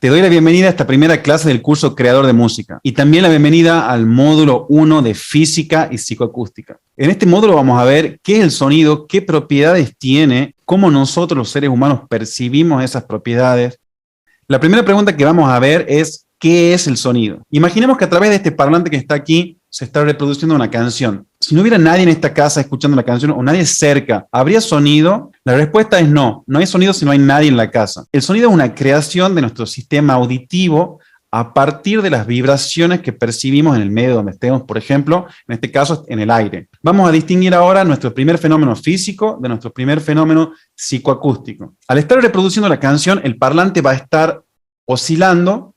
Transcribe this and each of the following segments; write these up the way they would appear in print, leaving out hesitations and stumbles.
Te doy la bienvenida a esta primera clase del curso Creador de Música y también la bienvenida al módulo 1 de Física y Psicoacústica. En este módulo vamos a ver qué es el sonido, qué propiedades tiene, cómo nosotros los seres humanos percibimos esas propiedades. La primera pregunta que vamos a ver es ¿qué es el sonido? Imaginemos que a través de este parlante que está aquí se está reproduciendo una canción. Si no hubiera nadie en esta casa escuchando la canción o nadie cerca, ¿habría sonido? La respuesta es no. No hay sonido si no hay nadie en la casa. El sonido es una creación de nuestro sistema auditivo a partir de las vibraciones que percibimos en el medio donde estemos, por ejemplo, en este caso en el aire. Vamos a distinguir ahora nuestro primer fenómeno físico de nuestro primer fenómeno psicoacústico. Al estar reproduciendo la canción, el parlante va a estar oscilando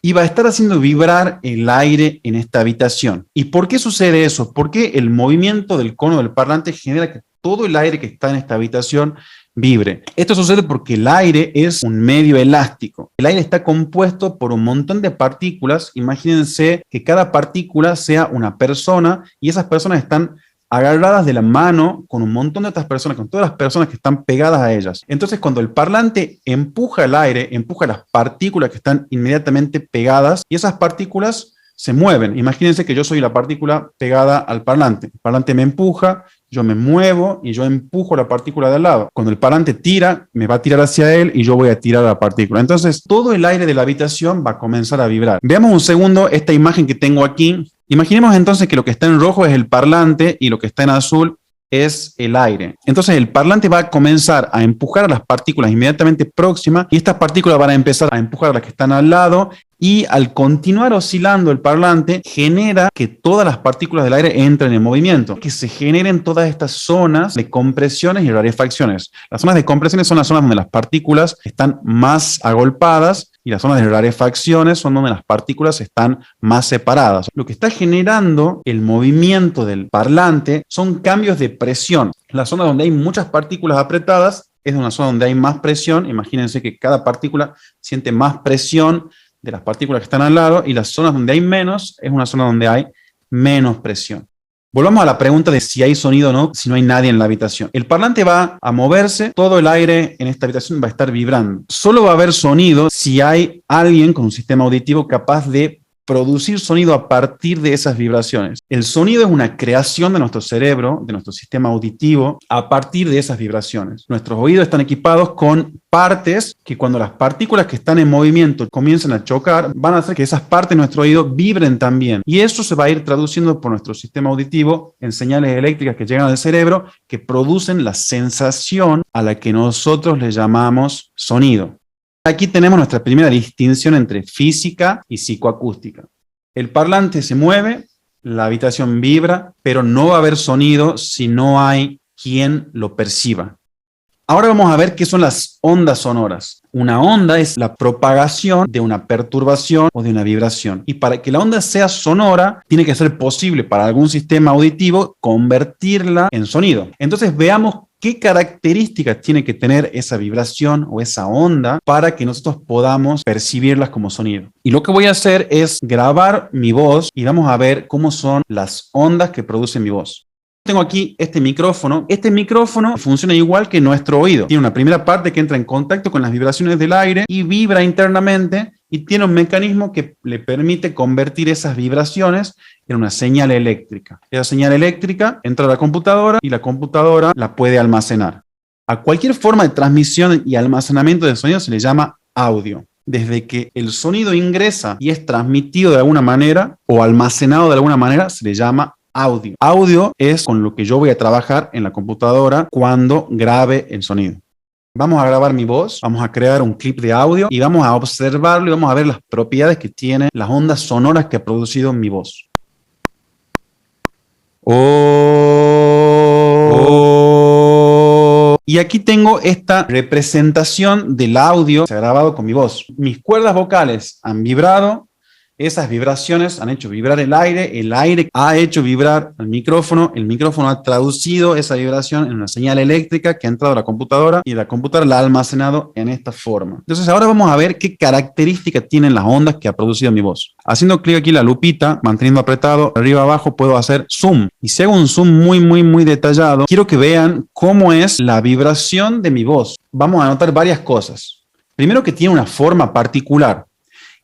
y va a estar haciendo vibrar el aire en esta habitación. ¿Y por qué sucede eso? Porque el movimiento del cono del parlante genera que todo el aire que está en esta habitación vibre. Esto sucede porque el aire es un medio elástico. El aire está compuesto por un montón de partículas. Imagínense que cada partícula sea una persona y esas personas están agarradas de la mano con un montón de otras personas, con todas las personas que están pegadas a ellas. Entonces, cuando el parlante empuja el aire, empuja las partículas que están inmediatamente pegadas y esas partículas se mueven. Imagínense que yo soy la partícula pegada al parlante. El parlante me empuja, yo me muevo y yo empujo la partícula de al lado. Cuando el parlante tira, me va a tirar hacia él y yo voy a tirar a la partícula. Entonces, todo el aire de la habitación va a comenzar a vibrar. Veamos un segundo esta imagen que tengo aquí. Imaginemos entonces que lo que está en rojo es el parlante y lo que está en azul es el aire. Entonces el parlante va a comenzar a empujar a las partículas inmediatamente próximas y estas partículas van a empezar a empujar a las que están al lado y al continuar oscilando el parlante genera que todas las partículas del aire entren en movimiento, que se generen todas estas zonas de compresiones y rarefacciones. Las zonas de compresiones son las zonas donde las partículas están más agolpadas y las zonas de rarefacciones son donde las partículas están más separadas. Lo que está generando el movimiento del parlante son cambios de presión. La zona donde hay muchas partículas apretadas es una zona donde hay más presión. Imagínense que cada partícula siente más presión de las partículas que están al lado y las zonas donde hay menos es una zona donde hay menos presión. Volvamos a la pregunta de si hay sonido o no, si no hay nadie en la habitación. El parlante va a moverse, todo el aire en esta habitación va a estar vibrando. Solo va a haber sonido si hay alguien con un sistema auditivo capaz de producir sonido a partir de esas vibraciones. El sonido es una creación de nuestro cerebro, de nuestro sistema auditivo, a partir de esas vibraciones. Nuestros oídos están equipados con partes que cuando las partículas que están en movimiento comienzan a chocar, van a hacer que esas partes de nuestro oído vibren también. Y eso se va a ir traduciendo por nuestro sistema auditivo en señales eléctricas que llegan al cerebro que producen la sensación a la que nosotros le llamamos sonido. Aquí tenemos nuestra primera distinción entre física y psicoacústica. El parlante se mueve, la habitación vibra, pero no va a haber sonido si no hay quien lo perciba. Ahora vamos a ver qué son las ondas sonoras. Una onda es la propagación de una perturbación o de una vibración. Y para que la onda sea sonora, tiene que ser posible para algún sistema auditivo convertirla en sonido. Entonces veamos qué características tiene que tener esa vibración o esa onda para que nosotros podamos percibirlas como sonido. Y lo que voy a hacer es grabar mi voz y vamos a ver cómo son las ondas que produce mi voz. Tengo aquí este micrófono. Este micrófono funciona igual que nuestro oído. Tiene una primera parte que entra en contacto con las vibraciones del aire y vibra internamente y tiene un mecanismo que le permite convertir esas vibraciones en una señal eléctrica. Esa señal eléctrica entra a la computadora y la computadora la puede almacenar. A cualquier forma de transmisión y almacenamiento de sonido se le llama audio. Desde que el sonido ingresa y es transmitido de alguna manera o almacenado de alguna manera, se le llama audio. Audio es con lo que yo voy a trabajar en la computadora cuando grabe el sonido. Vamos a grabar mi voz, vamos a crear un clip de audio y vamos a observarlo y vamos a ver las propiedades que tienen las ondas sonoras que ha producido mi voz. Y aquí tengo esta representación del audio que se ha grabado con mi voz. Mis cuerdas vocales han vibrado, esas vibraciones han hecho vibrar el aire ha hecho vibrar el micrófono ha traducido esa vibración en una señal eléctrica que ha entrado a la computadora y la computadora la ha almacenado en esta forma. Entonces ahora vamos a ver qué características tienen las ondas que ha producido mi voz. Haciendo clic aquí en la lupita, manteniendo apretado arriba abajo, puedo hacer zoom. Y si hago un zoom muy detallado, quiero que vean cómo es la vibración de mi voz. Vamos a notar varias cosas. Primero que tiene una forma particular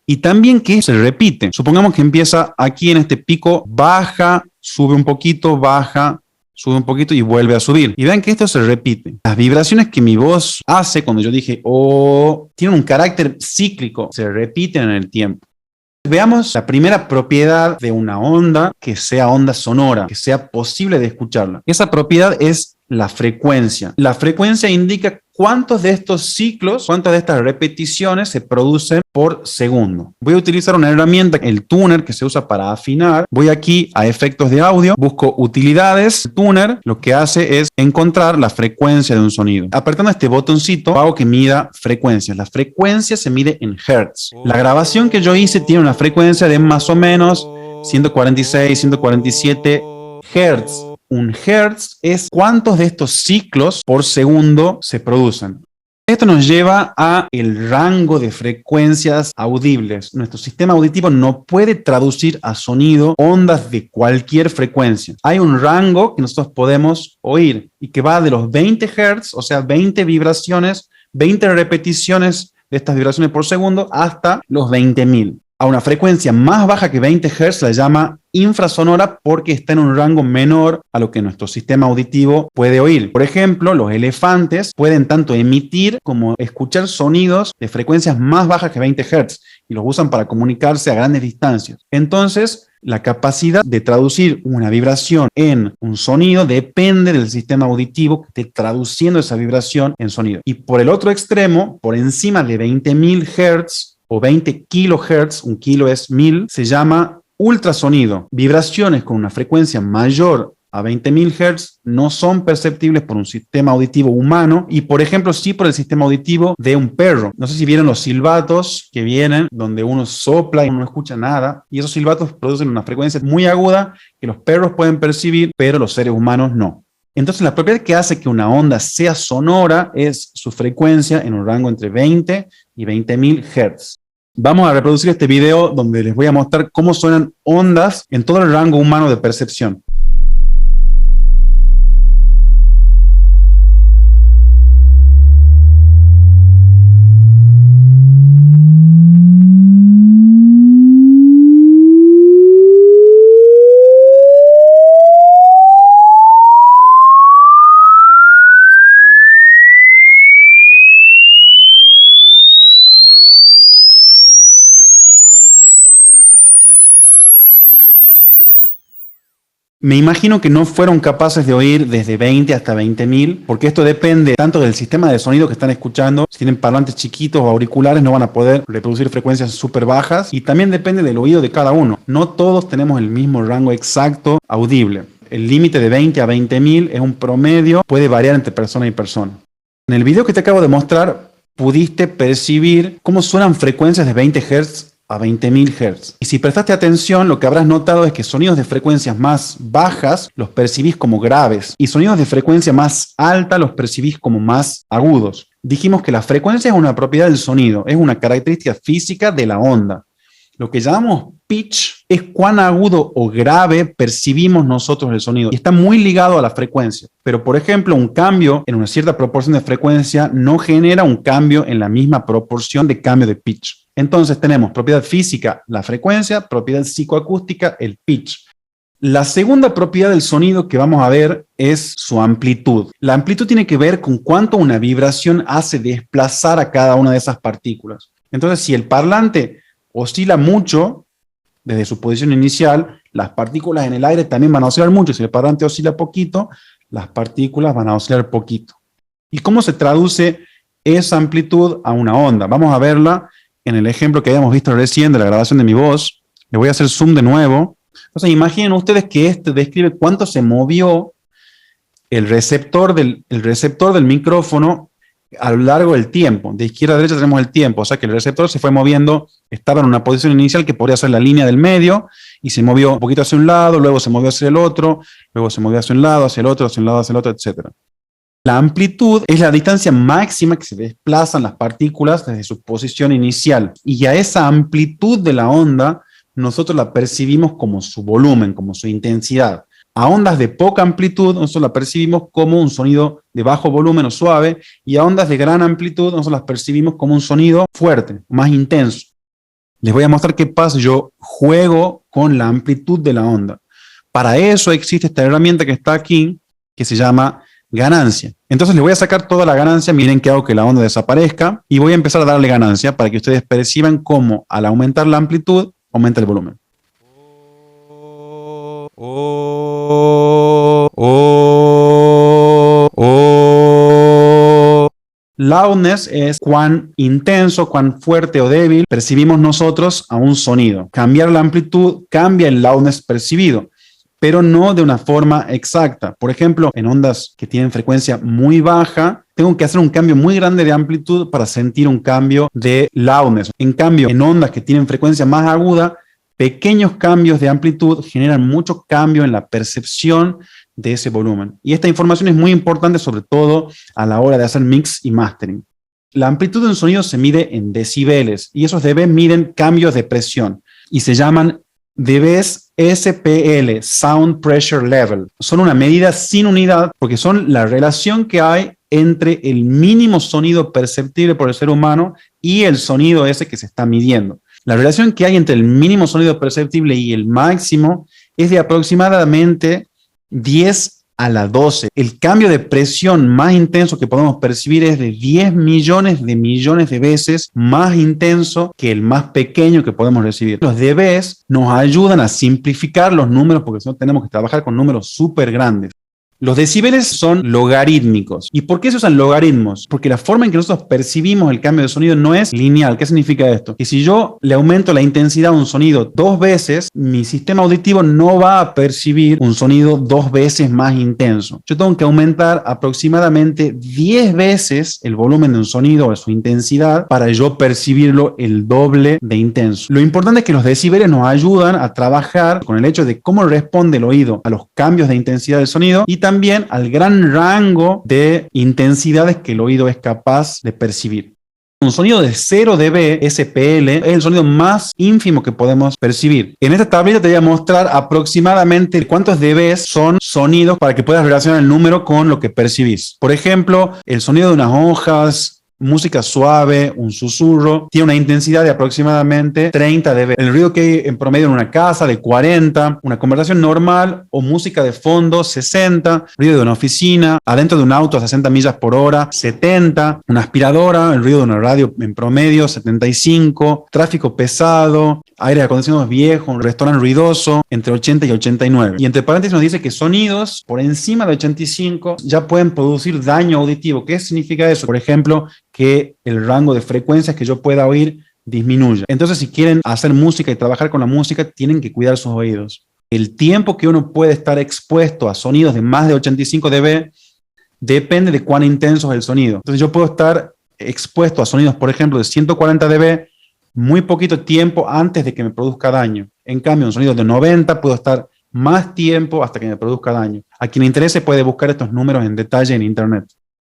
y también que se repite. Supongamos que empieza aquí en este pico, baja, sube un poquito, baja, sube un poquito y vuelve a subir. Y vean que esto se repite. Las vibraciones que mi voz hace cuando yo dije oh, tienen un carácter cíclico, se repiten en el tiempo. Veamos la primera propiedad de una onda que sea onda sonora, que sea posible de escucharla. Esa propiedad es la frecuencia. La frecuencia indica cuántos de estos ciclos, cuántas de estas repeticiones se producen por segundo. Voy a utilizar una herramienta, el tuner, que se usa para afinar. Voy aquí a efectos de audio, busco utilidades. El tuner lo que hace es encontrar la frecuencia de un sonido. Apretando este botoncito, hago que mida frecuencias. La frecuencia se mide en hertz. La grabación que yo hice tiene una frecuencia de más o menos 146, 147 hertz. Un hertz es cuántos de estos ciclos por segundo se producen. Esto nos lleva a el rango de frecuencias audibles. Nuestro sistema auditivo no puede traducir a sonido ondas de cualquier frecuencia. Hay un rango que nosotros podemos oír y que va de los 20 Hz, o sea, 20 vibraciones, 20 repeticiones de estas vibraciones por segundo, hasta los 20.000. A una frecuencia más baja que 20 Hz la llama infrasonora porque está en un rango menor a lo que nuestro sistema auditivo puede oír. Por ejemplo, los elefantes pueden tanto emitir como escuchar sonidos de frecuencias más bajas que 20 Hz y los usan para comunicarse a grandes distancias. Entonces, la capacidad de traducir una vibración en un sonido depende del sistema auditivo que esté traduciendo esa vibración en sonido. Y por el otro extremo, por encima de 20.000 Hz, o 20 kilohertz, un kilo es 1000, se llama ultrasonido. Vibraciones con una frecuencia mayor a 20.000 Hz no son perceptibles por un sistema auditivo humano y, por ejemplo, sí por el sistema auditivo de un perro. No sé si vieron los silbatos que vienen, donde uno sopla y uno no escucha nada, y esos silbatos producen una frecuencia muy aguda que los perros pueden percibir, pero los seres humanos no. Entonces, la propiedad que hace que una onda sea sonora es su frecuencia en un rango entre 20 y 20.000 Hz. Vamos a reproducir este video donde les voy a mostrar cómo suenan ondas en todo el rango humano de percepción. Me imagino que no fueron capaces de oír desde 20 hasta 20.000, porque esto depende tanto del sistema de sonido que están escuchando. Si tienen parlantes chiquitos o auriculares, no van a poder reproducir frecuencias súper bajas. Y también depende del oído de cada uno. No todos tenemos el mismo rango exacto audible. El límite de 20 a 20.000 es un promedio, puede variar entre persona y persona. En el video que te acabo de mostrar, pudiste percibir cómo suenan frecuencias de 20 Hz a 20.000 Hz. Y si prestaste atención, lo que habrás notado es que sonidos de frecuencias más bajas los percibís como graves y sonidos de frecuencia más alta los percibís como más agudos. Dijimos que la frecuencia es una propiedad del sonido, es una característica física de la onda. Lo que llamamos pitch es cuán agudo o grave percibimos nosotros el sonido y está muy ligado a la frecuencia. Pero, por ejemplo, un cambio en una cierta proporción de frecuencia no genera un cambio en la misma proporción de cambio de pitch. Entonces tenemos propiedad física, la frecuencia, propiedad psicoacústica, el pitch. La segunda propiedad del sonido que vamos a ver es su amplitud. La amplitud tiene que ver con cuánto una vibración hace desplazar a cada una de esas partículas. Entonces, si el parlante oscila mucho desde su posición inicial, las partículas en el aire también van a oscilar mucho. Si el parlante oscila poquito, las partículas van a oscilar poquito. ¿Y cómo se traduce esa amplitud a una onda? Vamos a verla en el ejemplo que habíamos visto recién de la grabación de mi voz. Le voy a hacer zoom de nuevo. Entonces, imaginen ustedes que este describe cuánto se movió el receptor del micrófono a lo largo del tiempo. De izquierda a derecha tenemos el tiempo, o sea que el receptor se fue moviendo, estaba en una posición inicial que podría ser la línea del medio, y se movió un poquito hacia un lado, luego se movió hacia el otro, luego se movió hacia un lado, hacia el otro, hacia un lado, hacia el otro, etc. La amplitud es la distancia máxima que se desplazan las partículas desde su posición inicial, y a esa amplitud de la onda nosotros la percibimos como su volumen, como su intensidad. A ondas de poca amplitud, nosotros las percibimos como un sonido de bajo volumen o suave, y a ondas de gran amplitud, nosotros las percibimos como un sonido fuerte, más intenso. Les voy a mostrar qué pasa. Yo juego con la amplitud de la onda. Para eso existe esta herramienta que está aquí, que se llama ganancia. Entonces les voy a sacar toda la ganancia. Miren que hago que la onda desaparezca y voy a empezar a darle ganancia para que ustedes perciban cómo al aumentar la amplitud, aumenta el volumen. Loudness es cuán intenso, cuán fuerte o débil percibimos nosotros a un sonido. Cambiar la amplitud cambia el loudness percibido, pero no de una forma exacta. Por ejemplo, en ondas que tienen frecuencia muy baja, tengo que hacer un cambio muy grande de amplitud para sentir un cambio de loudness. En cambio, en ondas que tienen frecuencia más aguda, pequeños cambios de amplitud generan mucho cambio en la percepción de ese volumen. Y esta información es muy importante, sobre todo a la hora de hacer mix y mastering. La amplitud de un sonido se mide en decibeles y esos dB miden cambios de presión y se llaman dBs SPL, Sound Pressure Level. Son una medida sin unidad porque son la relación que hay entre el mínimo sonido perceptible por el ser humano y el sonido ese que se está midiendo. La relación que hay entre el mínimo sonido perceptible y el máximo es de aproximadamente 10 a la 12. El cambio de presión más intenso que podemos percibir es de 10 millones de veces más intenso que el más pequeño que podemos recibir. Los dBs nos ayudan a simplificar los números porque si no tenemos que trabajar con números súper grandes. Los decibeles son logarítmicos. ¿Y por qué se usan logaritmos? Porque la forma en que nosotros percibimos el cambio de sonido no es lineal. ¿Qué significa esto? Que si yo le aumento la intensidad a un sonido 2 veces, mi sistema auditivo no va a percibir un sonido 2 veces más intenso. Yo tengo que aumentar aproximadamente 10 veces el volumen de un sonido o su intensidad para yo percibirlo el doble de intenso. Lo importante es que los decibeles nos ayudan a trabajar con el hecho de cómo responde el oído a los cambios de intensidad del sonido y también al gran rango de intensidades que el oído es capaz de percibir. Un sonido de 0 dB SPL es el sonido más ínfimo que podemos percibir. En esta tablita te voy a mostrar aproximadamente cuántos dBs son sonidos para que puedas relacionar el número con lo que percibís. Por ejemplo, el sonido de unas hojas, música suave, un susurro, tiene una intensidad de aproximadamente 30 dB. El ruido que hay en promedio en una casa de 40, una conversación normal o música de fondo 60, ruido de una oficina, adentro de un auto a 60 millas por hora 70, una aspiradora, el ruido de una radio en promedio 75, tráfico pesado, aire acondicionado viejo, un restaurante ruidoso entre 80 y 89. Y entre paréntesis nos dice que sonidos por encima de 85 ya pueden producir daño auditivo. ¿Qué significa eso? Por ejemplo, que el rango de frecuencias que yo pueda oír disminuya. Entonces, si quieren hacer música y trabajar con la música, tienen que cuidar sus oídos. El tiempo que uno puede estar expuesto a sonidos de más de 85 dB depende de cuán intenso es el sonido. Entonces, yo puedo estar expuesto a sonidos, por ejemplo, de 140 dB muy poquito tiempo antes de que me produzca daño. En cambio, un sonido de 90 puedo estar más tiempo hasta que me produzca daño. A quien le interese puede buscar estos números en detalle en internet.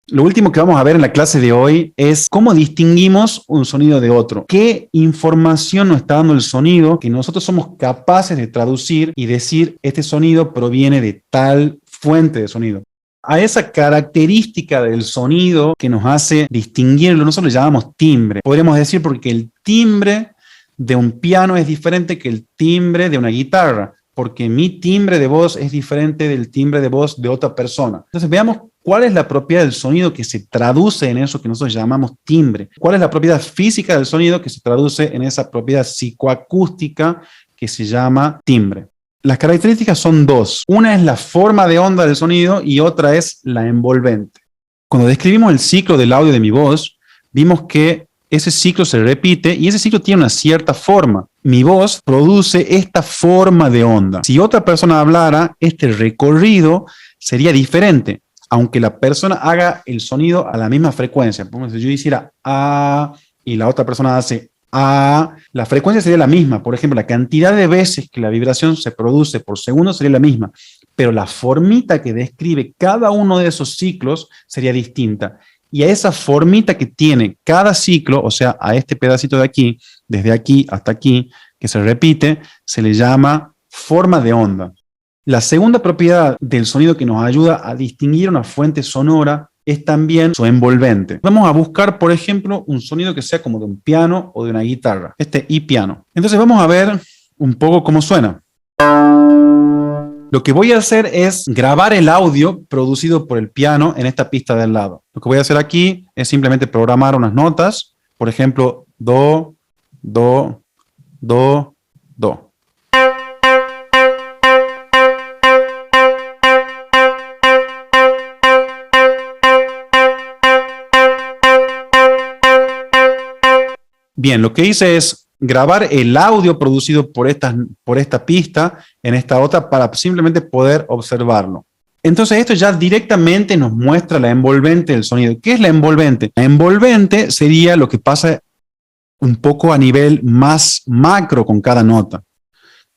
Lo último que vamos a ver en la clase de hoy es cómo distinguimos un sonido de otro. ¿Qué información nos está dando el sonido que nosotros somos capaces de traducir y decir este sonido proviene de tal fuente de sonido? A esa característica del sonido que nos hace distinguirlo, nosotros le llamamos timbre. Podríamos decir porque el timbre de un piano es diferente que el timbre de una guitarra, porque mi timbre de voz es diferente del timbre de voz de otra persona. Entonces veamos cuál es la propiedad del sonido que se traduce en eso que nosotros llamamos timbre. ¿Cuál es la propiedad física del sonido que se traduce en esa propiedad psicoacústica que se llama timbre? Las características son dos. Una es la forma de onda del sonido y otra es la envolvente. Cuando describimos el ciclo del audio de mi voz, vimos que ese ciclo se repite y ese ciclo tiene una cierta forma. Mi voz produce esta forma de onda. Si otra persona hablara, este recorrido sería diferente, aunque la persona haga el sonido a la misma frecuencia. Por ejemplo, si yo hiciera A y la otra persona hace A, la frecuencia sería la misma. Por ejemplo, la cantidad de veces que la vibración se produce por segundo sería la misma, pero la formita que describe cada uno de esos ciclos sería distinta. Y a esa formita que tiene cada ciclo, o sea, a este pedacito de aquí, desde aquí hasta aquí, que se repite, se le llama forma de onda. La segunda propiedad del sonido que nos ayuda a distinguir una fuente sonora es también su envolvente. Vamos a buscar, por ejemplo, un sonido que sea como de un piano o de una guitarra, este I-piano. Entonces vamos a ver un poco cómo suena. Lo que voy a hacer es grabar el audio producido por el piano en esta pista del lado. Lo que voy a hacer aquí es simplemente programar unas notas, por ejemplo, do, do, do, do. Bien, lo que hice es grabar el audio producido por esta pista en esta otra para simplemente poder observarlo. Entonces esto ya directamente nos muestra la envolvente del sonido. ¿Qué es la envolvente? La envolvente sería lo que pasa un poco a nivel más macro con cada nota,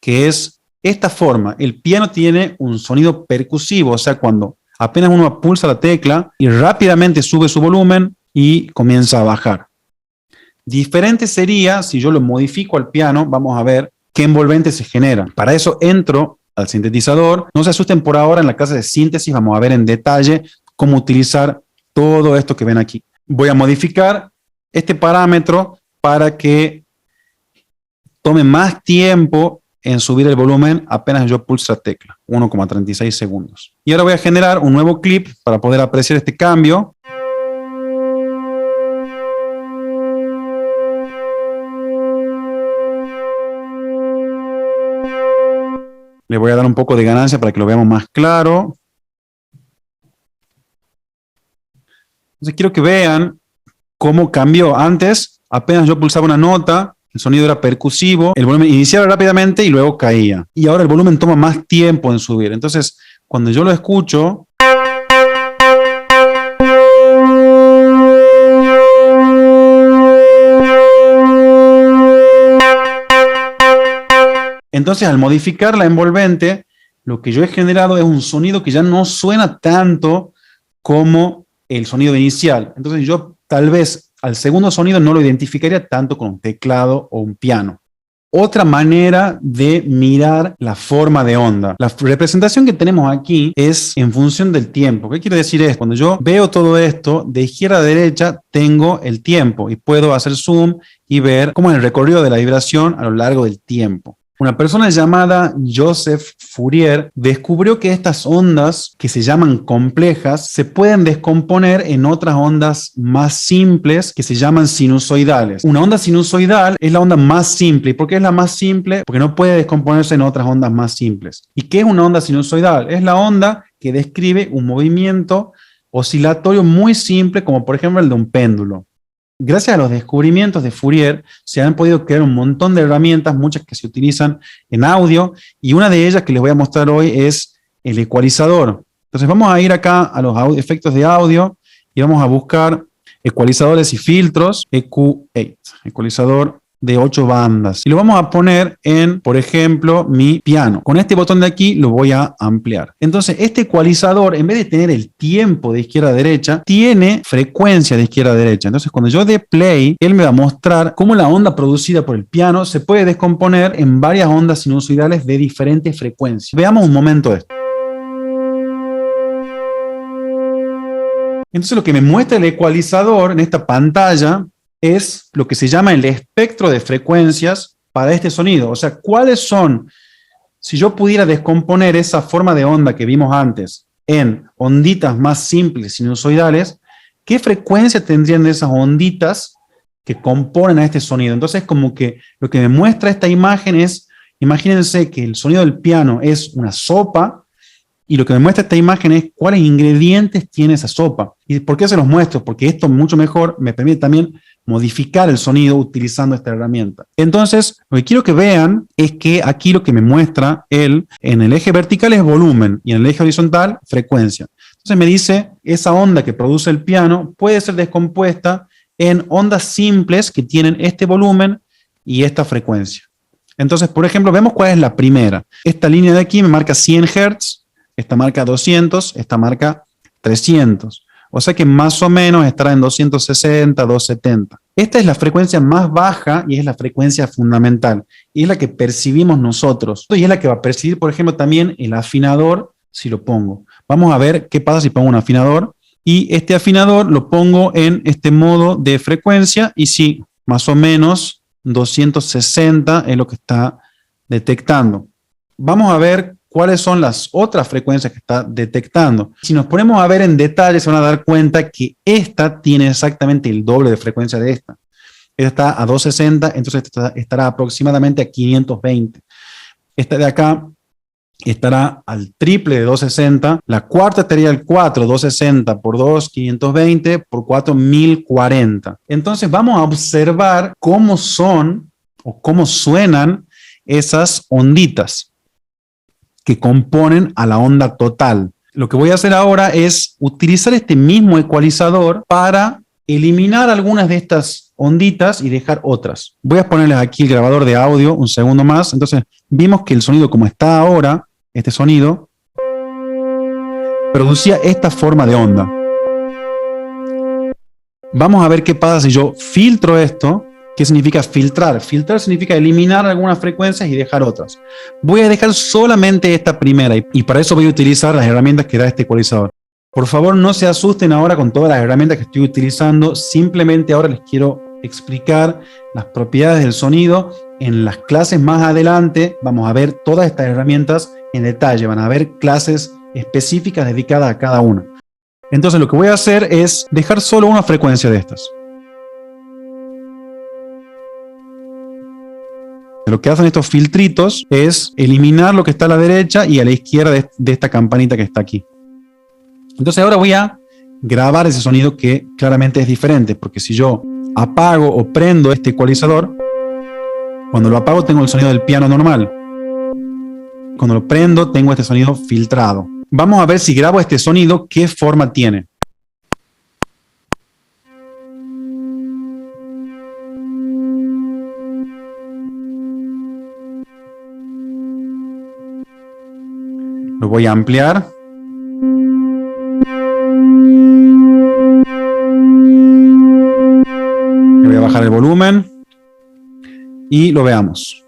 que es esta forma. El piano tiene un sonido percusivo, o sea, cuando apenas uno pulsa la tecla y rápidamente sube su volumen y comienza a bajar. Diferente sería si yo lo modifico al piano, vamos a ver qué envolvente se genera. Para eso entro al sintetizador. No se asusten por ahora, en la clase de síntesis vamos a ver en detalle cómo utilizar todo esto que ven aquí. Voy a modificar este parámetro para que tome más tiempo en subir el volumen apenas yo pulse la tecla, 1,36 segundos. Y ahora voy a generar un nuevo clip para poder apreciar este cambio. Le voy a dar un poco de ganancia para que lo veamos más claro. Entonces quiero que vean cómo cambió. Antes, apenas yo pulsaba una nota, el sonido era percusivo, el volumen iniciaba rápidamente y luego caía. Y ahora el volumen toma más tiempo en subir. Entonces, cuando yo lo escucho, entonces, al modificar la envolvente, lo que yo he generado es un sonido que ya no suena tanto como el sonido inicial. Entonces, yo tal vez al segundo sonido no lo identificaría tanto con un teclado o un piano. Otra manera de mirar la forma de onda. La representación que tenemos aquí es en función del tiempo. ¿Qué quiere decir esto? Cuando yo veo todo esto, de izquierda a derecha tengo el tiempo y puedo hacer zoom y ver cómo es el recorrido de la vibración a lo largo del tiempo. Una persona llamada Joseph Fourier descubrió que estas ondas, que se llaman complejas, se pueden descomponer en otras ondas más simples que se llaman sinusoidales. Una onda sinusoidal es la onda más simple. ¿Y por qué es la más simple? Porque no puede descomponerse en otras ondas más simples. ¿Y qué es una onda sinusoidal? Es la onda que describe un movimiento oscilatorio muy simple, como por ejemplo el de un péndulo. Gracias a los descubrimientos de Fourier se han podido crear un montón de herramientas, muchas que se utilizan en audio, y una de ellas que les voy a mostrar hoy es el ecualizador. Entonces vamos a ir acá a los efectos de audio y vamos a buscar ecualizadores y filtros, EQ8, ecualizador de 8 bandas. Y lo vamos a poner en, por ejemplo, mi piano. Con este botón de aquí lo voy a ampliar. Entonces, este ecualizador, en vez de tener el tiempo de izquierda a derecha, tiene frecuencia de izquierda a derecha. Entonces, cuando yo dé play, él me va a mostrar cómo la onda producida por el piano se puede descomponer en varias ondas sinusoidales de diferentes frecuencias. Veamos un momento esto. Entonces, lo que me muestra el ecualizador en esta pantalla es lo que se llama el espectro de frecuencias para este sonido. O sea, ¿cuáles son? Si yo pudiera descomponer esa forma de onda que vimos antes en onditas más simples, sinusoidales, ¿qué frecuencia tendrían esas onditas que componen a este sonido? Entonces, como que lo que me muestra esta imagen es, imagínense que el sonido del piano es una sopa, y lo que me muestra esta imagen es cuáles ingredientes tiene esa sopa. ¿Y por qué se los muestro? Porque esto mucho mejor me permite también modificar el sonido utilizando esta herramienta. Entonces, lo que quiero que vean es que aquí lo que me muestra él en el eje vertical es volumen y en el eje horizontal frecuencia. Entonces me dice, esa onda que produce el piano puede ser descompuesta en ondas simples que tienen este volumen y esta frecuencia. Entonces, por ejemplo, vemos cuál es la primera. Esta línea de aquí me marca 100 Hz, esta marca 200, esta marca 300. O sea que más o menos estará en 260, 270. Esta es la frecuencia más baja y es la frecuencia fundamental. Y es la que percibimos nosotros. Y es la que va a percibir, por ejemplo, también el afinador si lo pongo. Vamos a ver qué pasa si pongo un afinador. Y este afinador lo pongo en este modo de frecuencia y sí, más o menos 260 es lo que está detectando. Vamos a ver cuáles son las otras frecuencias que está detectando. Si nos ponemos a ver en detalle, se van a dar cuenta que esta tiene exactamente el doble de frecuencia de esta. Esta está a 260, entonces esta estará aproximadamente a 520. Esta de acá estará al triple de 260. La cuarta estaría al 4, 260 por 2, 520, por 4, 1040. Entonces vamos a observar cómo son o cómo suenan esas onditas que componen a la onda total. Lo que voy a hacer ahora es utilizar este mismo ecualizador para eliminar algunas de estas onditas y dejar otras. Voy a ponerles aquí el grabador de audio un segundo más. Entonces vimos que el sonido como está ahora, este sonido, producía esta forma de onda. Vamos a ver qué pasa si yo filtro esto. ¿Qué significa filtrar? Filtrar significa eliminar algunas frecuencias y dejar otras. Voy a dejar solamente esta primera y para eso voy a utilizar las herramientas que da este ecualizador. Por favor, no se asusten ahora con todas las herramientas que estoy utilizando. Simplemente ahora les quiero explicar las propiedades del sonido. En las clases más adelante vamos a ver todas estas herramientas en detalle. Van a haber clases específicas dedicadas a cada una. Entonces lo que voy a hacer es dejar solo una frecuencia de estas. Lo que hacen estos filtritos es eliminar lo que está a la derecha y a la izquierda de esta campanita que está aquí. Entonces ahora voy a grabar ese sonido que claramente es diferente, porque si yo apago o prendo este ecualizador, cuando lo apago tengo el sonido del piano normal. Cuando lo prendo tengo este sonido filtrado. Vamos a ver si grabo este sonido, qué forma tiene. Lo voy a ampliar. Le voy a bajar el volumen. Y lo veamos.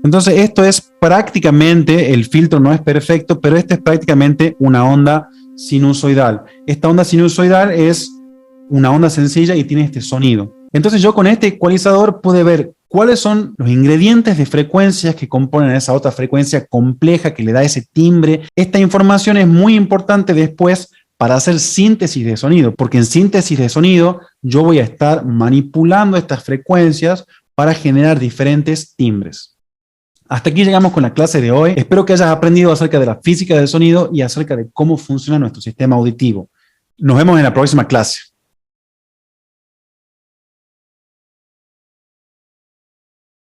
Entonces esto es prácticamente, el filtro no es perfecto, pero este es prácticamente una onda sinusoidal. Esta onda sinusoidal es una onda sencilla y tiene este sonido. Entonces yo con este ecualizador pude ver cuáles son los ingredientes de frecuencias que componen esa otra frecuencia compleja que le da ese timbre. Esta información es muy importante después para hacer síntesis de sonido, porque en síntesis de sonido yo voy a estar manipulando estas frecuencias para generar diferentes timbres. Hasta aquí llegamos con la clase de hoy. Espero que hayas aprendido acerca de la física del sonido y acerca de cómo funciona nuestro sistema auditivo. Nos vemos en la próxima clase.